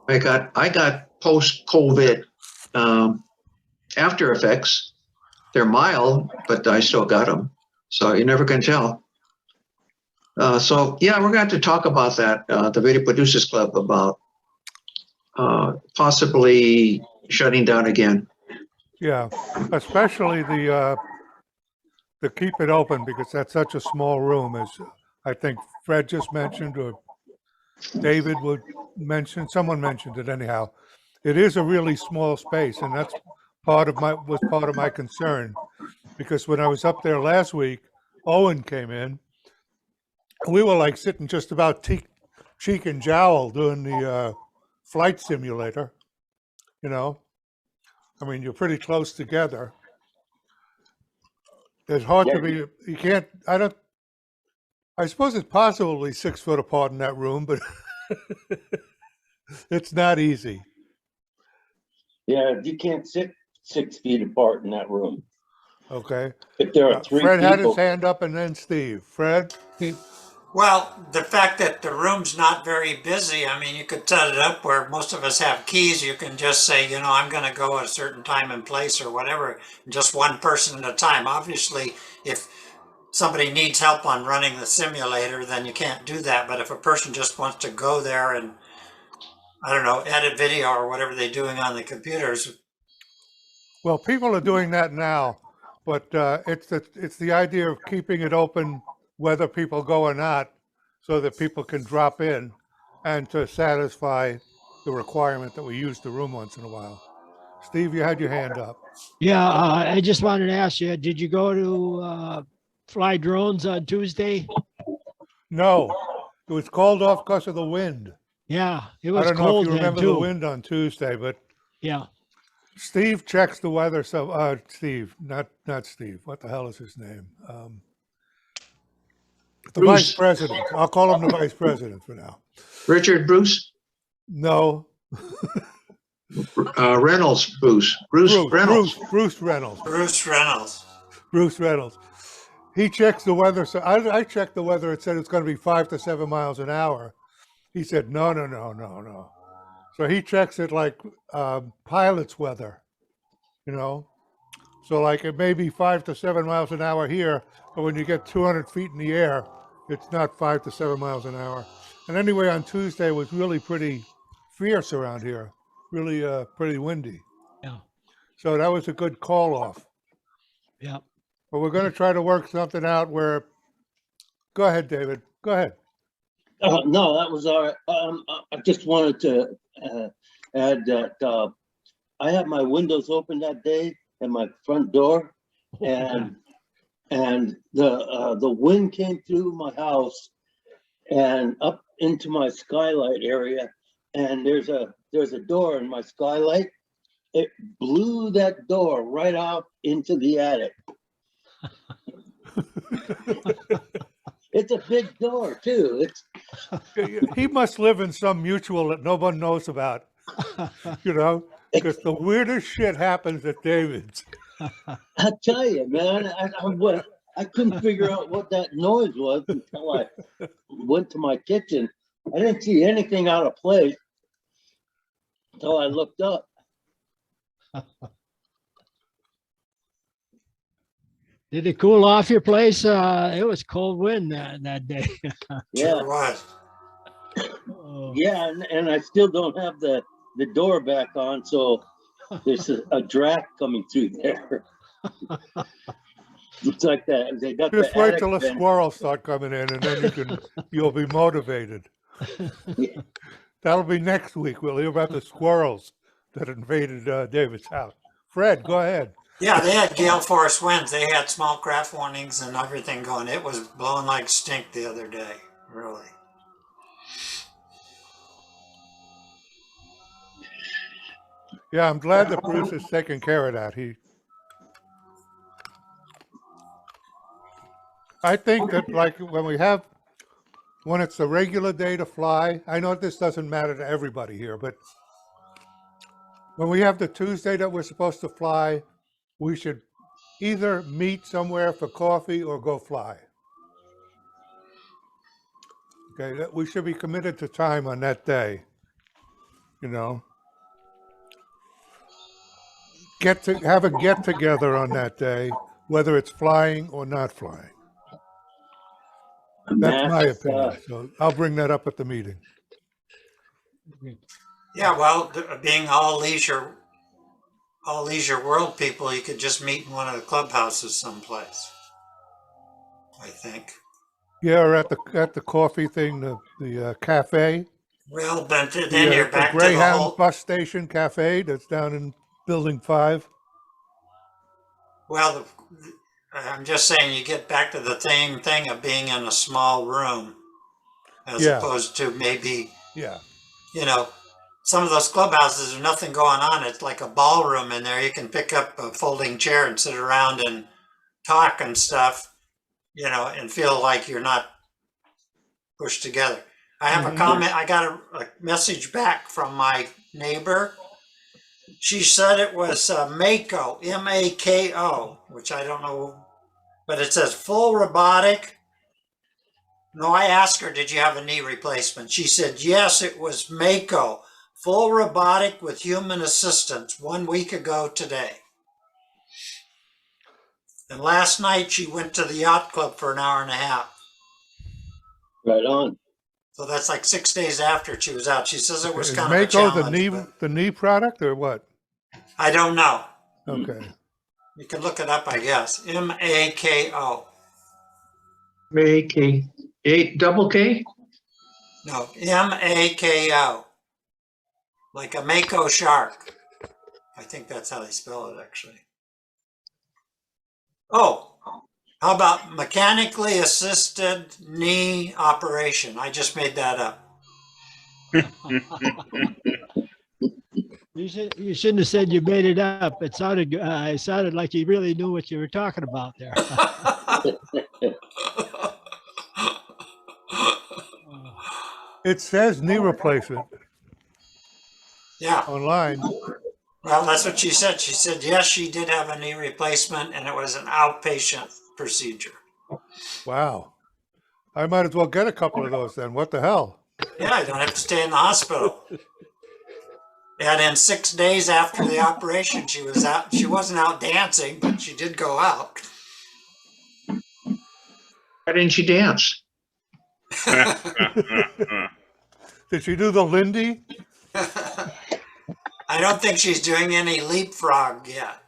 Speaker 7: I got post-COVID after effects. They're mild, but I still got them. So you never can tell. So yeah, we're going to talk about that, the Video Producers Club, about possibly shutting down again.
Speaker 5: Yeah, especially the keep it open, because that's such a small room, as I think Fred just mentioned, or David would mention. Someone mentioned it anyhow. It is a really small space, and that's part of my concern, because when I was up there last week, Owen came in. We were like sitting just about cheek and jowl doing the flight simulator. You know, I mean, you're pretty close together. It's hard to be. You can't. I suppose it's possibly 6 foot apart in that room, but it's not easy.
Speaker 4: Yeah, you can't sit 6 feet apart in that room.
Speaker 5: Okay.
Speaker 4: If there are three
Speaker 5: Fred had his
Speaker 4: people,
Speaker 5: hand up, and then Steve. Fred.
Speaker 1: Well, the fact that the room's not very busy, I mean, you could set it up where most of us have keys. You can just say, I'm going to go at a certain time and place or whatever, just one person at a time. Obviously, if somebody needs help on running the simulator, then you can't do that. But if a person just wants to go there and, I don't know, edit video or whatever they're doing on the computers.
Speaker 5: Well, people are doing that now, but it's the idea of keeping it open whether people go or not, so that people can drop in and to satisfy the requirement that we use the room once in a while. Steve, you had your hand up.
Speaker 2: Yeah, I just wanted to ask you, did you go to fly drones on Tuesday?
Speaker 5: No, it was called off because of the wind.
Speaker 2: Yeah, it
Speaker 5: I
Speaker 2: was
Speaker 5: don't know
Speaker 2: cold
Speaker 5: if you
Speaker 2: then
Speaker 5: remember the
Speaker 2: too.
Speaker 5: wind on Tuesday, but
Speaker 2: Yeah.
Speaker 5: Steve checks the weather. So Steve, not Steve. What the hell is his name? The
Speaker 7: Bruce.
Speaker 5: vice president. I'll call him the vice president for now.
Speaker 7: Richard Bruce?
Speaker 5: No.
Speaker 7: Reynolds Bruce. Bruce Reynolds.
Speaker 5: Bruce Reynolds.
Speaker 1: Bruce Reynolds.
Speaker 5: Bruce Reynolds. He checks the weather. So I checked the weather. It said it's going to be 5 to 7 miles an hour. He said, no. So he checks it like pilot's weather, So like it may be 5 to 7 miles an hour here, but when you get 200 feet in the air, it's not 5 to 7 miles an hour. And anyway, on Tuesday it was really pretty fierce around here, really pretty windy.
Speaker 2: Yeah.
Speaker 5: So that was a good call off.
Speaker 2: Yeah.
Speaker 5: But we're going to try to work something out where. Go ahead, David. Go ahead.
Speaker 4: no, that was all right. I just wanted to add that I had my windows open that day at my front door, and the wind came through my house and up into my skylight area, and there's a door in my skylight. It blew that door right out into the attic. It's a big door too.
Speaker 5: He must live in some mutual that no one knows about, because the weirdest shit happens at David's.
Speaker 4: I tell you, man, I couldn't figure out what that noise was until I went to my kitchen. I didn't see anything out of place until I looked up.
Speaker 2: Did it cool off your place? It was cold wind that day.
Speaker 4: Yeah,
Speaker 1: Sure was.
Speaker 2: Oh,
Speaker 4: yeah, and I still don't have the door back on, so there's a draft coming through there. It's like that. They got
Speaker 5: Just
Speaker 4: the
Speaker 5: wait
Speaker 4: attic
Speaker 5: till the
Speaker 4: vent.
Speaker 5: squirrels start coming in, and then you'll be motivated.
Speaker 4: Yeah.
Speaker 5: That'll be next week. We'll hear about the squirrels that invaded David's house. Fred, go ahead.
Speaker 1: Yeah, they had gale force winds. They had small craft warnings and everything going. It was blowing like stink the other day, really.
Speaker 5: Yeah, I'm glad that Bruce is taking care of that. I think that like when it's a regular day to fly, I know this doesn't matter to everybody here, but when we have the Tuesday that we're supposed to fly, we should either meet somewhere for coffee or go fly. Okay, we should be committed to time on that day, you know. Have a get together on that day, whether it's flying or not flying. That's my opinion. So I'll bring that up at the meeting.
Speaker 1: Yeah, well, being all leisure world people, you could just meet in one of the clubhouses someplace, I think.
Speaker 5: Yeah, or at the coffee thing, the cafe.
Speaker 1: Well, but then you're back
Speaker 5: the
Speaker 1: to the
Speaker 5: Greyhound
Speaker 1: whole,
Speaker 5: bus station cafe that's down in Building 5.
Speaker 1: well, I'm just saying you get back to the same thing of being in a small room as
Speaker 5: Yeah.
Speaker 1: opposed to maybe,
Speaker 5: Yeah.
Speaker 1: you know, some of those clubhouses, there's nothing going on. It's like a ballroom in there. You can pick up a folding chair and sit around and talk and stuff, you know, and feel like you're not pushed together. I have a comment. I got a message back from my neighbor. She said it was Mako, M-A-K-O, which I don't know, but it says full robotic. No, I asked her, did you have a knee replacement? She said, yes, it was Mako, full robotic with human assistance 1 week ago today. And last night she went to the yacht club for an hour and a half.
Speaker 4: Right on.
Speaker 1: So that's like 6 days after she was out. She says it was
Speaker 5: Is
Speaker 1: kind of a
Speaker 5: Mako
Speaker 1: challenge. but
Speaker 5: the knee product or what?
Speaker 1: I don't know.
Speaker 5: Okay.
Speaker 1: You can look it up, I guess. M-A-K-O.
Speaker 7: A-K, double K?
Speaker 1: No, M-A-K-O. Like a Mako shark. I think that's how they spell it, actually. Oh, how about mechanically assisted knee operation? I just made that up.
Speaker 2: You shouldn't have said you made it up. It sounded like you really knew what you were talking about there.
Speaker 5: It says knee replacement
Speaker 1: Yeah,
Speaker 5: online.
Speaker 1: well, that's what she said. She said, yes, she did have a knee replacement and it was an outpatient procedure.
Speaker 5: Wow. I might as well get a couple of those then. What the hell?
Speaker 1: Yeah, I don't have to stay in the hospital. And in 6 days after the operation, she was out. She wasn't out dancing, but she did go out.
Speaker 7: Why didn't she dance?
Speaker 5: Did she do the Lindy?
Speaker 1: I don't think she's doing any leapfrog yet.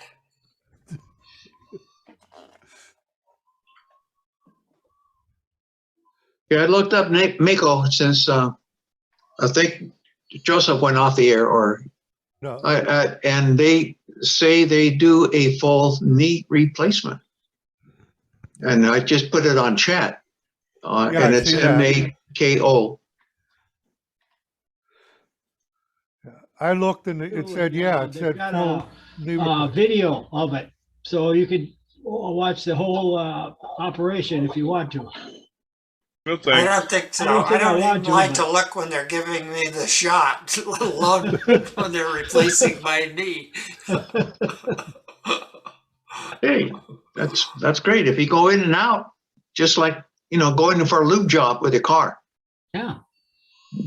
Speaker 7: Yeah, I looked up Mako since I think Joseph went off the air, or
Speaker 5: No.
Speaker 7: and they say they do a full knee replacement. And I just put it on chat,
Speaker 5: Yeah,
Speaker 7: and
Speaker 5: I
Speaker 7: it's
Speaker 5: see that.
Speaker 7: Mako.
Speaker 5: I looked and it said, yeah, it
Speaker 2: They've
Speaker 5: said
Speaker 2: got
Speaker 5: full knee replacement.
Speaker 2: video of it, so you could watch the whole operation if you want to.
Speaker 3: No
Speaker 1: I
Speaker 3: thanks.
Speaker 1: don't think so.
Speaker 2: I don't
Speaker 1: I
Speaker 2: think I
Speaker 1: don't
Speaker 2: want
Speaker 1: even
Speaker 2: to,
Speaker 1: like
Speaker 2: but-
Speaker 1: to look when they're giving me the shot, let alone when they're replacing my knee.
Speaker 7: Hey, that's great. If you go in and out, just like, going for a lube job with your car,
Speaker 2: Yeah.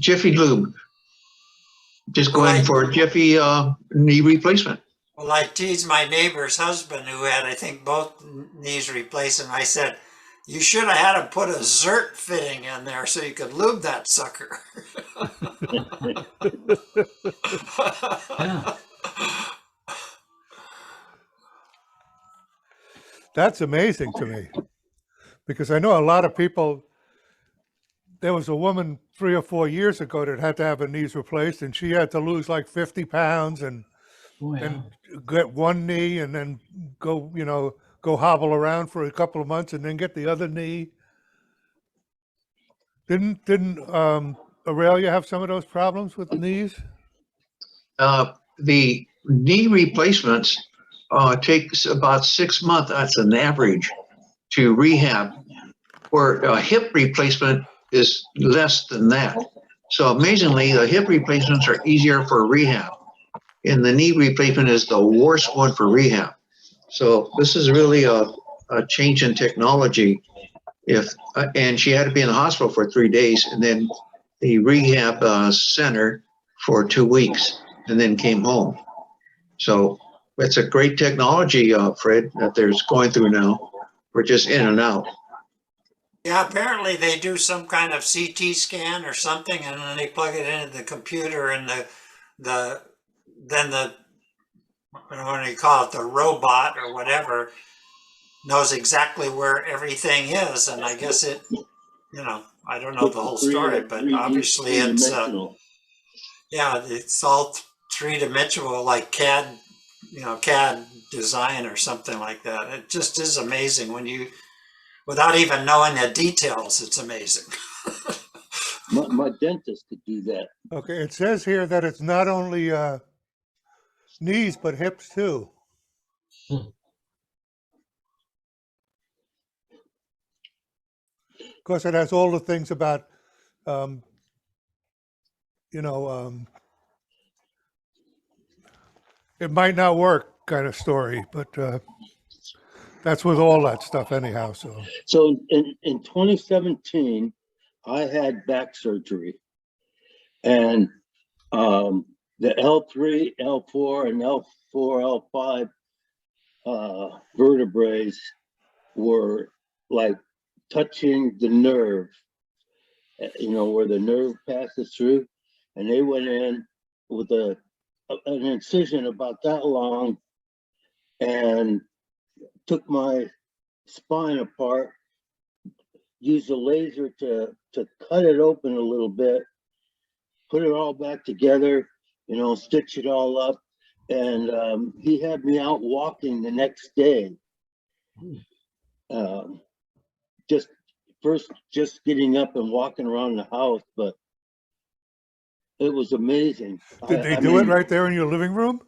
Speaker 7: Jiffy Lube. Just go in
Speaker 1: Right.
Speaker 7: for a Jiffy knee replacement.
Speaker 1: Well, I teased my neighbor's husband who had, I think, both knees replaced, and I said, you should have had him put a Zert fitting in there so you could lube that sucker.
Speaker 2: Yeah.
Speaker 5: That's amazing to me because I know a lot of people. There was a woman 3 or 4 years ago that had to have her knees replaced and she had to lose like 50 pounds and
Speaker 2: Well,
Speaker 5: and get one knee and then go, go hobble around for a couple of months and then get the other knee. Didn't Aurelia have some of those problems with knees?
Speaker 7: The knee replacements takes about 6 months. That's an average to rehab, where a hip replacement is less than that. So amazingly, the hip replacements are easier for rehab, and the knee replacement is the worst one for rehab. So this is really a change in technology. And she had to be in the hospital for 3 days, and then the rehab center for 2 weeks, and then came home. So it's a great technology, Fred, that there's going through now. We're just in and out.
Speaker 1: Yeah, apparently they do some kind of CT scan or something, and then they plug it into the computer, and then what do you call it, the robot or whatever knows exactly where everything is. And I guess it, I don't know the whole story, but obviously it's yeah, it's all three-dimensional, like CAD, CAD design or something like that. It just is amazing when without even knowing the details, it's amazing.
Speaker 4: My dentist could do that.
Speaker 5: Okay, it says here that it's not only knees, but hips too. Of course, it has all the things about, it might not work kind of story, but that's with all that stuff anyhow.
Speaker 4: So in 2017, I had back surgery, and the L3, L4, and L4, L5 vertebrae were like touching the nerve, where the nerve passes through, and they went in with an incision about that long and took my spine apart, used a laser to cut it open a little bit, put it all back together, stitch it all up. And he had me out walking the next day. Just getting up and walking around the house, but it was amazing.
Speaker 5: Did they do it right there in your living room?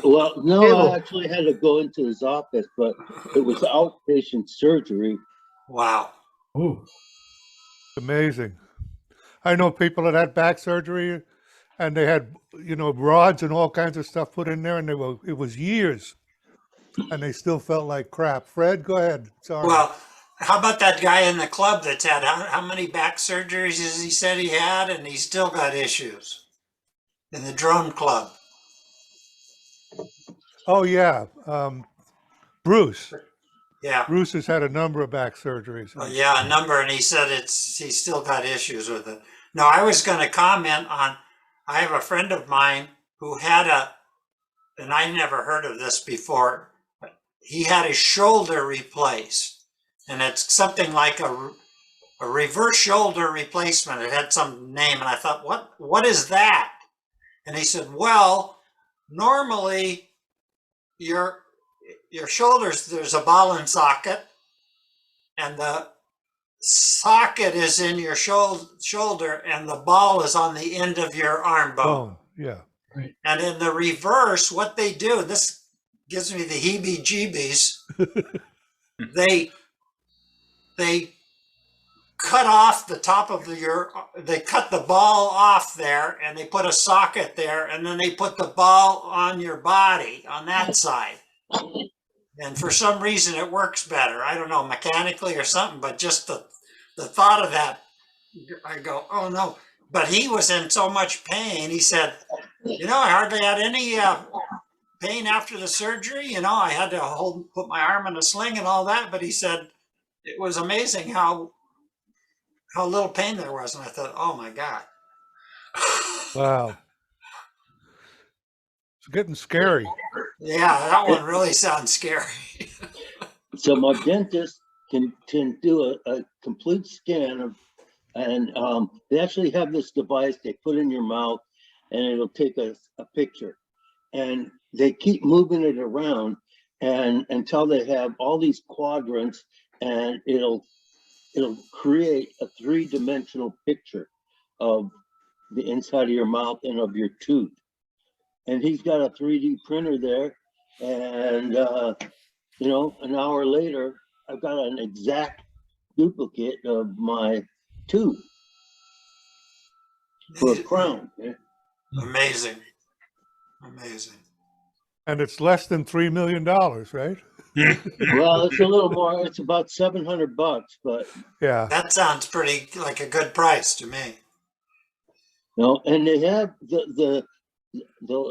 Speaker 4: Well, no, I actually had to go into his office, but it was outpatient surgery.
Speaker 1: Wow.
Speaker 2: Ooh.
Speaker 5: Amazing. I know people that had back surgery and they had, rods and all kinds of stuff put in there, and it was years and they still felt like crap. Fred, go ahead. Sorry.
Speaker 1: Well, how about that guy in the club that's had how many back surgeries as he said he had, and he still got issues in the drone club?
Speaker 5: Oh yeah. Bruce.
Speaker 1: Yeah.
Speaker 5: Bruce has had a number of back surgeries.
Speaker 1: Yeah, a number, and he said he's still got issues with it. No, I was going to comment on, I have a friend of mine who had and I never heard of this before, he had his shoulder replaced, and it's something like a reverse shoulder replacement. It had some name, and I thought, what is that? And he said, well, normally your shoulders, there's a ball and socket, and the socket is in your shoulder, and the ball is on the end of your arm bone.
Speaker 5: Yeah.
Speaker 1: And in the reverse, what they do, this gives me the heebie-jeebies, they cut off the top of they cut the ball off there, and they put a socket there, and then they put the ball on your body on that side. And for some reason it works better. I don't know, mechanically or something, but just the thought of that, I go, oh no. But he was in so much pain. He said, I hardly had any pain after the surgery. I had to put my arm in a sling and all that. But he said it was amazing how little pain there was. And I thought, oh my God.
Speaker 5: Wow. It's getting scary.
Speaker 1: Yeah, that one really sounds scary.
Speaker 4: So my dentist can do a complete scan of, and they actually have this device they put in your mouth, and it'll take a picture. And they keep moving it around and until they have all these quadrants, and it'll create a three-dimensional picture of the inside of your mouth and of your tooth. And he's got a 3D printer there, and you know, an hour later, I've got an exact duplicate of my tooth for a crown.
Speaker 1: Amazing. Amazing.
Speaker 5: And it's less than $3 million, right?
Speaker 4: Well, it's a little more. It's about $700, but
Speaker 5: Yeah.
Speaker 1: That sounds pretty like a good price to me.
Speaker 4: you know, and they have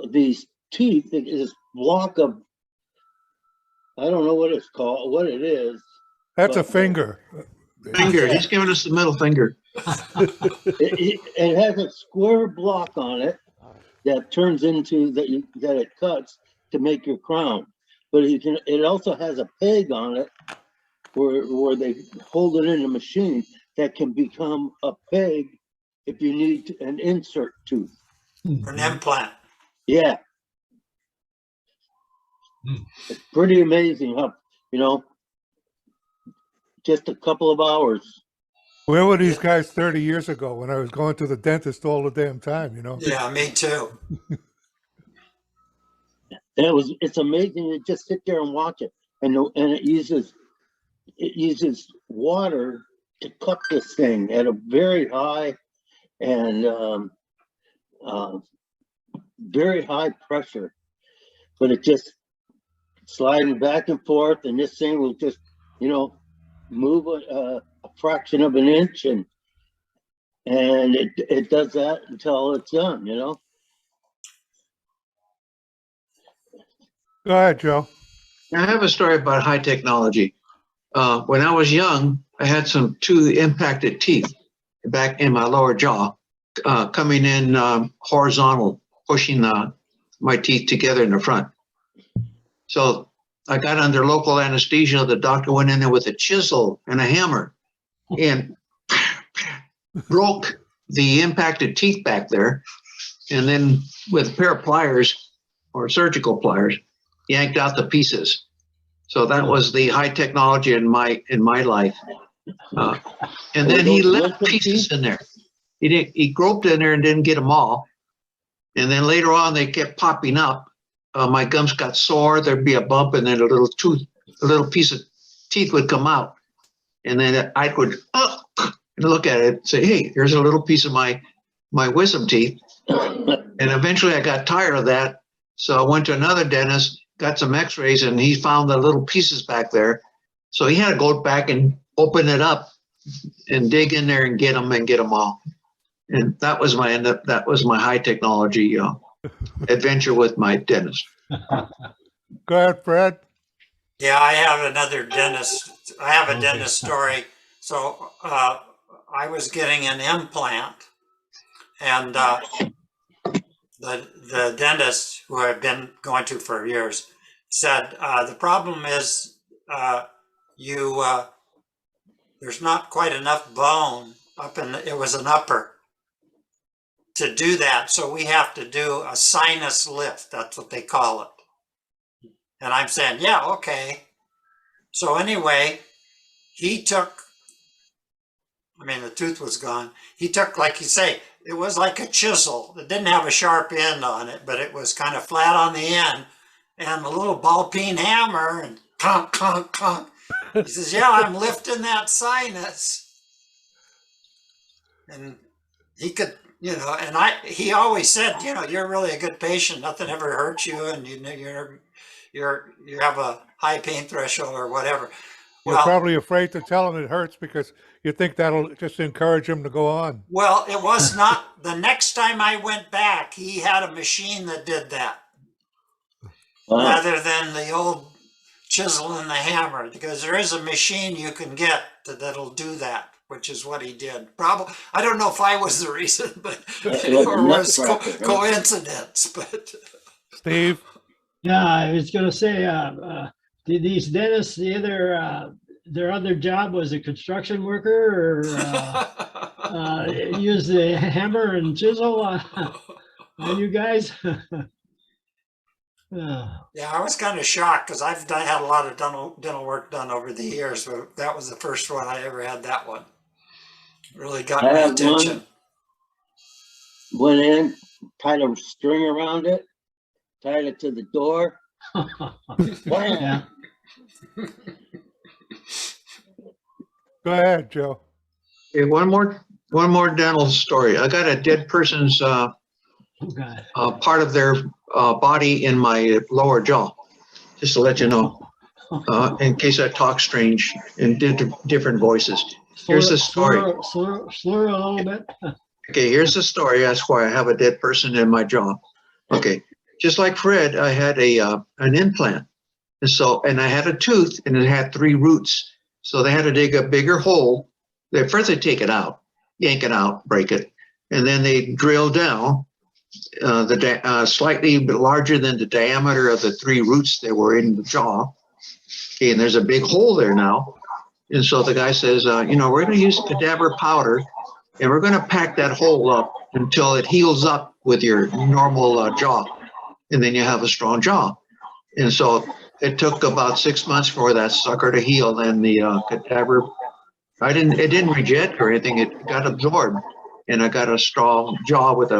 Speaker 4: these teeth. This block of, I don't know what it's called, what it is.
Speaker 5: That's a
Speaker 4: But-
Speaker 5: finger.
Speaker 7: Finger, he's giving us the middle finger.
Speaker 4: It has a square block on it that turns into that it cuts to make your crown. But it also has a peg on it where they hold it in a machine that can become a peg if you need an insert tooth.
Speaker 1: An implant.
Speaker 4: Yeah. It's pretty amazing how, you know, just a couple of hours.
Speaker 5: Where were these guys 30 years ago when I was going to the dentist all the damn time, you know?
Speaker 1: Yeah, me too.
Speaker 4: And it's amazing to just sit there and watch it. And it uses water to cut this thing at a very high and very high pressure. But it just sliding back and forth, and this thing will just, you know, move a fraction of an inch, and it does that until it's done, you know.
Speaker 5: Go ahead, Joe.
Speaker 7: I have a story about high technology. When I was young, I had two impacted teeth back in my lower jaw, coming in horizontal, pushing my teeth together in the front. So I got under local anesthesia. The doctor went in there with a chisel and a hammer and broke the impacted teeth back there. And then with a pair of pliers or surgical pliers, yanked out the pieces. So that was the high technology in my life. And then he left pieces in there. He groped in there and didn't get them all. And then later on, they kept popping up. My gums got sore. There'd be a bump, and then a little piece of teeth would come out. And then I would look at it and say, "Hey, here's a little piece of my wisdom teeth." And eventually, I got tired of that, so I went to another dentist, got some X-rays, and he found the little pieces back there. So he had to go back and open it up and dig in there and get them all. And that was my high technology adventure with my dentist.
Speaker 5: Go ahead, Fred.
Speaker 1: Yeah, I have another dentist. I have a dentist story. So I was getting an implant, and the dentist who I've been going to for years said the problem is there's not quite enough bone up in it was an upper to do that, so we have to do a sinus lift. That's what they call it. And I'm saying, yeah, okay. So anyway, he took, I mean, the tooth was gone. He took, like you say, it was like a chisel. It didn't have a sharp end on it, but it was kind of flat on the end, and a little ball peen hammer, and conk, conk, conk. He says, yeah, I'm lifting that sinus. And he could, you know, and he always said, you know, you're really a good patient. Nothing ever hurts you, and you have a high pain threshold or whatever.
Speaker 5: You're probably afraid to tell him it hurts because you think that'll just encourage him to go on.
Speaker 1: Well, it was not. The next time I went back, he had a machine that did that, rather than the old chisel and the hammer, because there is a machine you can get that'll do that, which is what he did. Probably, I don't know if I was the reason, but or was coincidence. But
Speaker 5: Steve?
Speaker 2: Yeah, I was gonna say, did these dentists, their other job was a construction worker, or use the hammer and chisel? And you guys?
Speaker 1: Yeah, I was kind of shocked because had a lot of dental work done over the years, but that was the first one I ever had. That one really got
Speaker 4: I
Speaker 1: my
Speaker 4: had
Speaker 1: attention.
Speaker 4: Went in, tied a string around it, tied it to the door. Wham!
Speaker 2: Yeah.
Speaker 5: Go ahead, Joe.
Speaker 7: Okay, one more dental story. I got a dead person's
Speaker 2: Oh, God.
Speaker 7: part of their body in my lower jaw, just to let you know, in case I talk strange and did different voices. Here's the story.
Speaker 2: Slur a little bit.
Speaker 7: Okay, here's the story. That's why I have a dead person in my jaw. Okay, just like Fred, I had an implant, and I had a tooth, and it had 3 roots. So they had to dig a bigger hole. First they take it out, yank it out, break it, and then they drill down slightly larger than the diameter of the 3 roots that were in the jaw. Okay, and there's a big hole there now. And so the guy says, we're going to use cadaver powder, and we're going to pack that hole up until it heals up with your normal jaw, and then you have a strong jaw. And so it took about 6 months for that sucker to heal, and the cadaver, it didn't reject or anything. It got absorbed, and I got a strong jaw with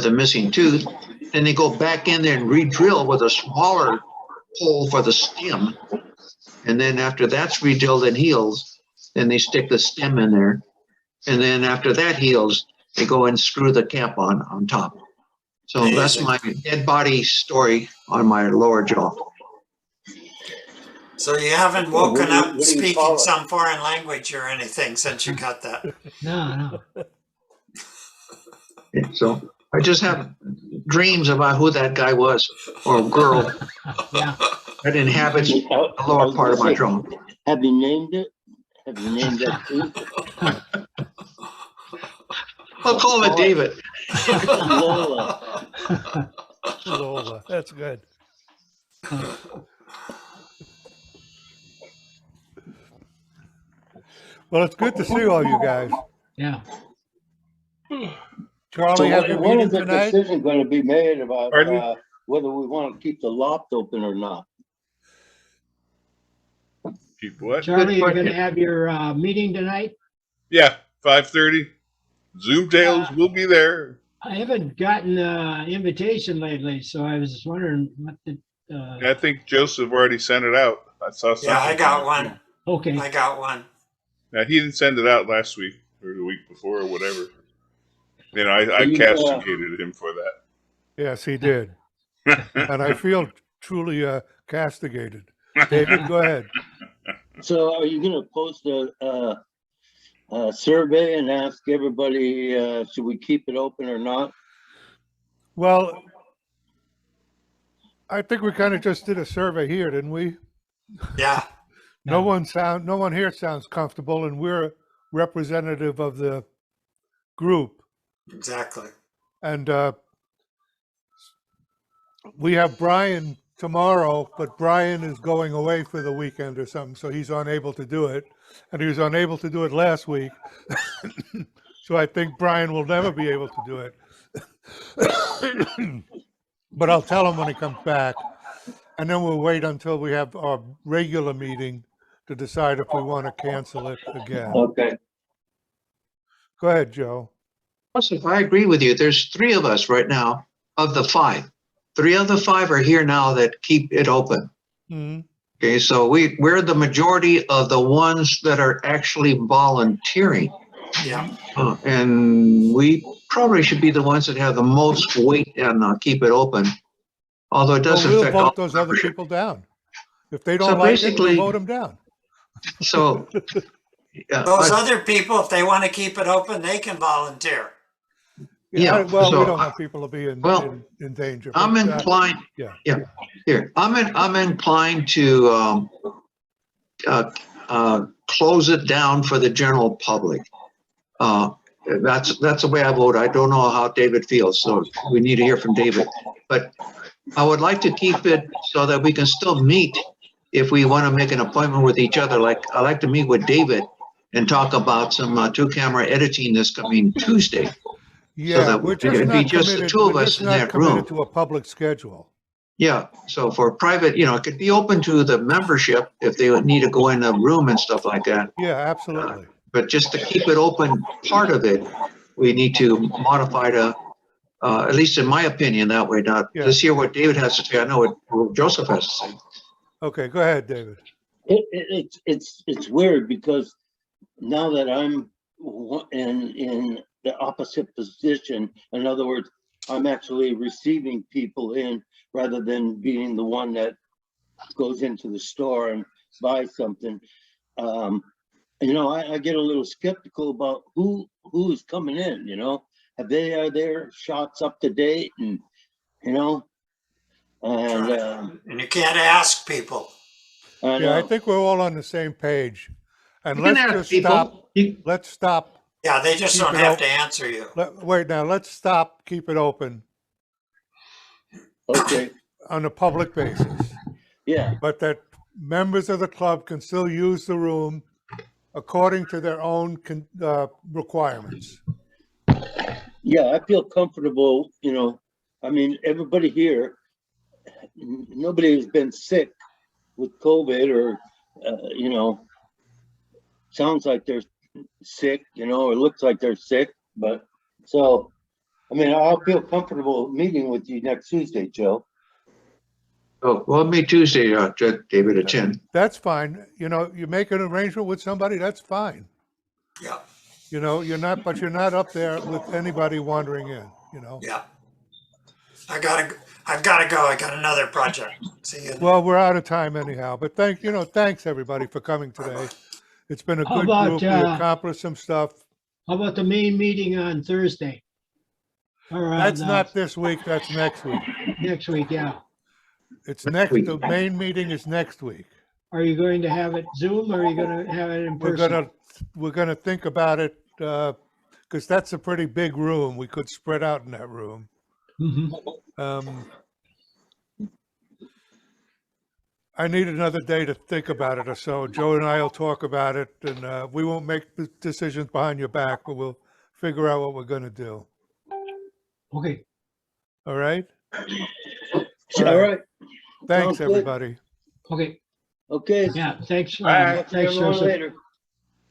Speaker 7: a missing tooth. Then they go back in there and re-drill with a smaller hole for the stem. And then after that's re-drilled and heals, then they stick the stem in there. And then after that heals, they go and screw the cap on top. So that's my dead body story on my lower jaw.
Speaker 1: So you haven't woken
Speaker 4: What do you
Speaker 1: up
Speaker 4: call
Speaker 1: speaking
Speaker 4: it?
Speaker 1: some foreign language or anything since you got that.
Speaker 2: No.
Speaker 7: So I just have dreams about who that guy was or girl
Speaker 2: Yeah.
Speaker 7: that inhabits the lower part of my jaw.
Speaker 4: Have you named it? Have you named that tooth?
Speaker 7: I'll call it David.
Speaker 4: Lola.
Speaker 5: Lola, that's good. Well, it's good to see all you guys.
Speaker 2: Yeah.
Speaker 5: Charlie,
Speaker 4: So
Speaker 5: have your
Speaker 4: when
Speaker 5: meeting
Speaker 4: is the
Speaker 5: tonight?
Speaker 4: decision going to be made about
Speaker 3: Pardon?
Speaker 4: whether we want to keep the loft open or not?
Speaker 3: Keep what?
Speaker 2: Charlie, you're
Speaker 7: question.
Speaker 2: gonna have your meeting tonight?
Speaker 3: Yeah, 5:30. Zoom tails will be there.
Speaker 2: I haven't gotten an invitation lately, so I was just wondering what the,
Speaker 3: I think Joseph already sent it out. I saw something.
Speaker 1: Yeah, I got one.
Speaker 2: okay.
Speaker 1: I got one.
Speaker 3: Now, he didn't send it out last week or the week before or whatever. I
Speaker 4: So you,
Speaker 3: castigated him for that.
Speaker 5: Yes, he did. And I feel truly castigated. David, go ahead.
Speaker 4: So are you going to post a survey and ask everybody, should we keep it open or not?
Speaker 5: Well, I think we kind of just did a survey here, didn't we?
Speaker 1: Yeah.
Speaker 5: No one here sounds comfortable, and we're representative of the group.
Speaker 1: Exactly.
Speaker 5: And we have Brian tomorrow, but Brian is going away for the weekend or something, so he's unable to do it. And he was unable to do it last week. So I think Brian will never be able to do it. But I'll tell him when he comes back. And then we'll wait until we have our regular meeting to decide if we want to cancel it again.
Speaker 4: Okay.
Speaker 5: Go ahead, Joe.
Speaker 7: Joseph, I agree with you. There's 3 of us right now of the 5. 3 of the 5 are here now that keep it open.
Speaker 5: Mhm.
Speaker 7: Okay, so we're the majority of the ones that are actually volunteering.
Speaker 1: Yeah.
Speaker 7: And we probably should be the ones that have the most weight and keep it open. Although it does
Speaker 5: Well, we'll
Speaker 7: affect all
Speaker 5: vote those other people down. If they
Speaker 7: So
Speaker 5: don't like it,
Speaker 7: basically-
Speaker 5: we'll vote them down.
Speaker 7: So,
Speaker 1: Those other people, if they want to keep it open, they can volunteer.
Speaker 7: Yeah,
Speaker 5: Well,
Speaker 7: so-
Speaker 5: we don't want people to be in danger.
Speaker 7: I'm
Speaker 5: but,
Speaker 7: inclined.
Speaker 5: yeah.
Speaker 7: Here, I'm inclined to close it down for the general public. That's the way I vote. I don't know how David feels, so we need to hear from David. But I would like to keep it so that we can still meet if we want to make an appointment with each other. Like I like to meet with David and talk about some 2-camera editing this coming Tuesday.
Speaker 5: Yeah,
Speaker 7: that
Speaker 5: we're
Speaker 7: it
Speaker 5: just
Speaker 7: could be
Speaker 5: not
Speaker 7: just the
Speaker 5: committed,
Speaker 7: two of
Speaker 5: we're
Speaker 7: us
Speaker 5: just
Speaker 7: in
Speaker 5: not
Speaker 7: that room.
Speaker 5: committed to a public schedule.
Speaker 7: Yeah, so for private, it could be open to the membership if they would need to go in a room and stuff like that.
Speaker 5: Yeah, absolutely.
Speaker 7: But just to keep it open, part of it, we need to modify to, at least in my opinion, that way. Now,
Speaker 5: Yeah.
Speaker 7: let's hear what David has to say. I know what Joseph has to say.
Speaker 5: Okay, go ahead, David.
Speaker 4: It's weird because now that I'm in the opposite position, in other words, I'm actually receiving people in rather than being the one that goes into the store and buys something. I get a little skeptical about who's coming in, are their shots up to date and, and,
Speaker 1: And you can't ask people.
Speaker 4: I
Speaker 5: Yeah, I
Speaker 4: know.
Speaker 5: think we're all on the same page. And
Speaker 7: You can
Speaker 5: let's
Speaker 7: ask
Speaker 5: just
Speaker 7: people.
Speaker 5: stop,
Speaker 7: You-
Speaker 5: let's stop.
Speaker 1: Yeah, they just
Speaker 5: Keep
Speaker 1: don't
Speaker 5: it
Speaker 1: have
Speaker 5: open.
Speaker 1: to answer you.
Speaker 5: Wait, now, let's stop, keep it open
Speaker 4: Okay,
Speaker 5: on a public basis.
Speaker 4: yeah,
Speaker 5: But that members of the club can still use the room according to their own requirements.
Speaker 4: yeah, I feel comfortable, everybody here, nobody has been sick with COVID or, sounds like they're sick, or looks like they're sick, but so, I'll feel comfortable meeting with you next Tuesday, Joe.
Speaker 7: Oh, well, meet Tuesday, David, at 10.
Speaker 5: That's fine. You make an arrangement with somebody, that's fine.
Speaker 1: Yeah,
Speaker 5: You're not up there with anybody wandering in,
Speaker 1: yeah. I've got to go. I got another project. See you.
Speaker 5: Well, we're out of time anyhow, but thanks everybody for coming today. It's been a
Speaker 2: How
Speaker 5: good
Speaker 2: about,
Speaker 5: group. We accomplished some stuff.
Speaker 2: How about the main meeting on Thursday? Or
Speaker 5: That's not this week, that's next week.
Speaker 2: next week, yeah.
Speaker 5: It's next, the main meeting is next week.
Speaker 2: Are you going to have it Zoom or are you going to have it in person?
Speaker 5: We're gonna think about it, because that's a pretty big room. We could spread out in that room.
Speaker 2: Mhm.
Speaker 5: I need another day to think about it or so. Joe and I will talk about it, and we won't make the decisions behind your back, but we'll figure out what we're gonna do.
Speaker 2: Okay.
Speaker 5: All right?
Speaker 4: All right,
Speaker 5: Thanks,
Speaker 4: Sounds good.
Speaker 5: everybody.
Speaker 2: Okay.
Speaker 4: okay.
Speaker 2: Yeah. Thanks.
Speaker 3: Bye.
Speaker 4: Talk to
Speaker 2: Thanks,
Speaker 4: everyone
Speaker 2: Joseph.
Speaker 4: later.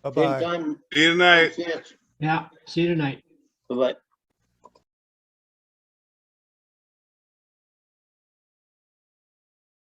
Speaker 4: Same
Speaker 5: Bye-bye.
Speaker 4: time.
Speaker 3: See you tonight.
Speaker 4: Chance.
Speaker 2: Yeah. See you tonight.
Speaker 4: Bye-bye.